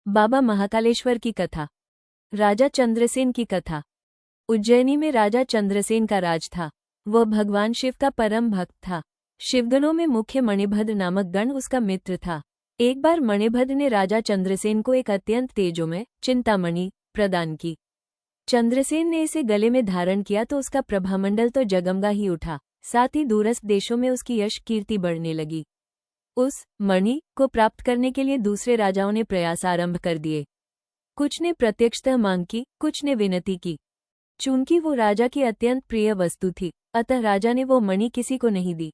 बाबा महाकालेश्वर की कथा। राजा चंद्रसेन की कथा। उज्जैनी में राजा चंद्रसेन का राज था। वह भगवान शिव का परम भक्त था। शिवगणों में मुख्य मणिभद्र नामक गण उसका मित्र था। एक बार मणिभद्र ने राजा चंद्रसेन को एक अत्यंत तेजोमय चिंतामणि प्रदान की। चंद्रसेन ने इसे गले में धारण किया तो उसका प्रभामंडल तो जगमगा ही उठा, साथ ही दूरस्थ देशों में उसकी यश कीर्ति बढ़ने लगी। उस मणि को प्राप्त करने के लिए दूसरे राजाओं ने प्रयास आरंभ कर दिए। कुछ ने प्रत्यक्षतः मांग की, कुछ ने विनती की। चूंकि वो राजा की अत्यंत प्रिय वस्तु थी, अतः राजा ने वो मणि किसी को नहीं दी।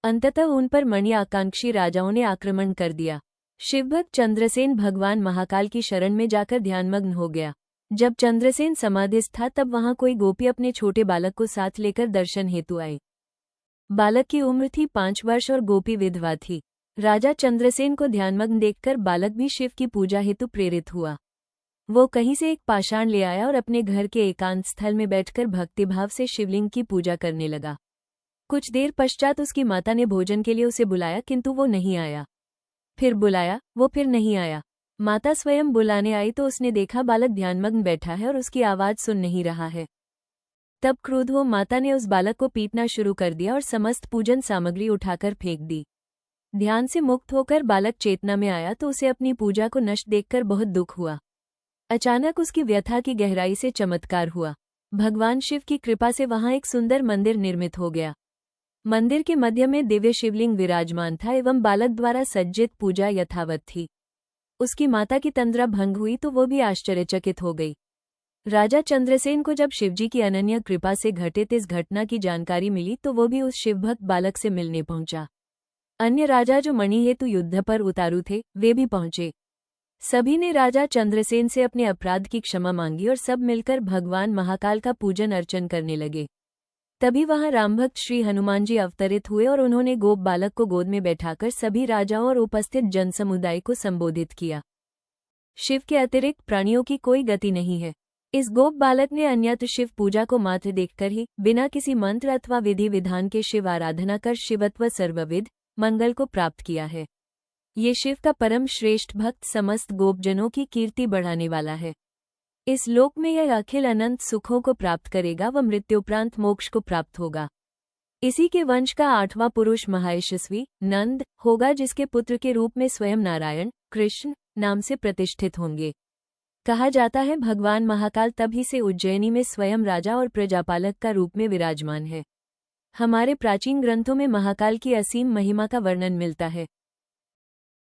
अंततः उन पर मणि आकांक्षी राजाओं ने आक्रमण कर दिया। शिवभक्त चंद्रसेन भगवान महाकाल की शरण में जाकर ध्यानमग्न हो गया। जब चंद्रसेन समाधिस्थ था तब वहां कोई गोपी अपने छोटे बालक को साथ लेकर दर्शन हेतु आई। बालक की उम्र थी 5 वर्ष और गोपी विधवा थी। राजा चंद्रसेन को ध्यानमग्न देखकर बालक भी शिव की पूजा हेतु प्रेरित हुआ। वो कहीं से एक पाषाण ले आया और अपने घर के एकांत स्थल में बैठकर भक्तिभाव से शिवलिंग की पूजा करने लगा। कुछ देर पश्चात उसकी माता ने भोजन के लिए उसे बुलाया, किंतु वो नहीं आया। फिर बुलाया, वो फिर नहीं आया। माता स्वयं बुलाने आई तो उसने देखा बालक ध्यानमग्न बैठा है और उसकी आवाज सुन नहीं रहा है। तब क्रुद्ध हो माता ने उस बालक को पीटना शुरू कर दिया और समस्त पूजन सामग्री उठाकर फेंक दी। ध्यान से मुक्त होकर बालक चेतना में आया तो उसे अपनी पूजा को नष्ट देखकर बहुत दुख हुआ। अचानक उसकी व्यथा की गहराई से चमत्कार हुआ। भगवान शिव की कृपा से वहां एक सुंदर मंदिर निर्मित हो गया। मंदिर के मध्य में दिव्य शिवलिंग विराजमान था एवं बालक द्वारा सज्जित पूजा यथावत थी। उसकी माता की तंद्रा भंग हुई तो वो भी आश्चर्यचकित हो गई। राजा चंद्रसेन को जब शिवजी की अनन्य कृपा से घटित इस घटना की जानकारी मिली तो वो भी उस शिवभक्त बालक से मिलने पहुंचा। अन्य राजा जो मणि हेतु युद्ध पर उतारू थे, वे भी पहुंचे। सभी ने राजा चंद्रसेन से अपने अपराध की क्षमा मांगी और सब मिलकर भगवान महाकाल का पूजन अर्चन करने लगे। तभी वहां रामभक्त श्री हनुमान जी अवतरित हुए और उन्होंने गोप बालक को गोद में बैठाकर सभी राजाओं और उपस्थित जनसमुदाय को संबोधित किया। शिव के अतिरिक्त प्राणियों की कोई गति नहीं है। इस गोप बालक ने अन्यत्र शिव पूजा को मात्र देखकर ही, बिना किसी मंत्र अथवा विधि विधान के शिव आराधना कर शिवत्व सर्वविध मंगल को प्राप्त किया है। ये शिव का परम श्रेष्ठ भक्त समस्त गोपजनों की कीर्ति बढ़ाने वाला है। इस लोक में यह अखिल अनंत सुखों को प्राप्त करेगा व मृत्युपरांत मोक्ष को प्राप्त होगा। इसी के वंश का 8वां पुरुष महायशस्वी नंद होगा, जिसके पुत्र के रूप में स्वयं नारायण कृष्ण नाम से प्रतिष्ठित होंगे। कहा जाता है भगवान महाकाल तभी से उज्जैनी में स्वयं राजा और प्रजापालक का रूप में विराजमान है। हमारे प्राचीन ग्रंथों में महाकाल की असीम महिमा का वर्णन मिलता है।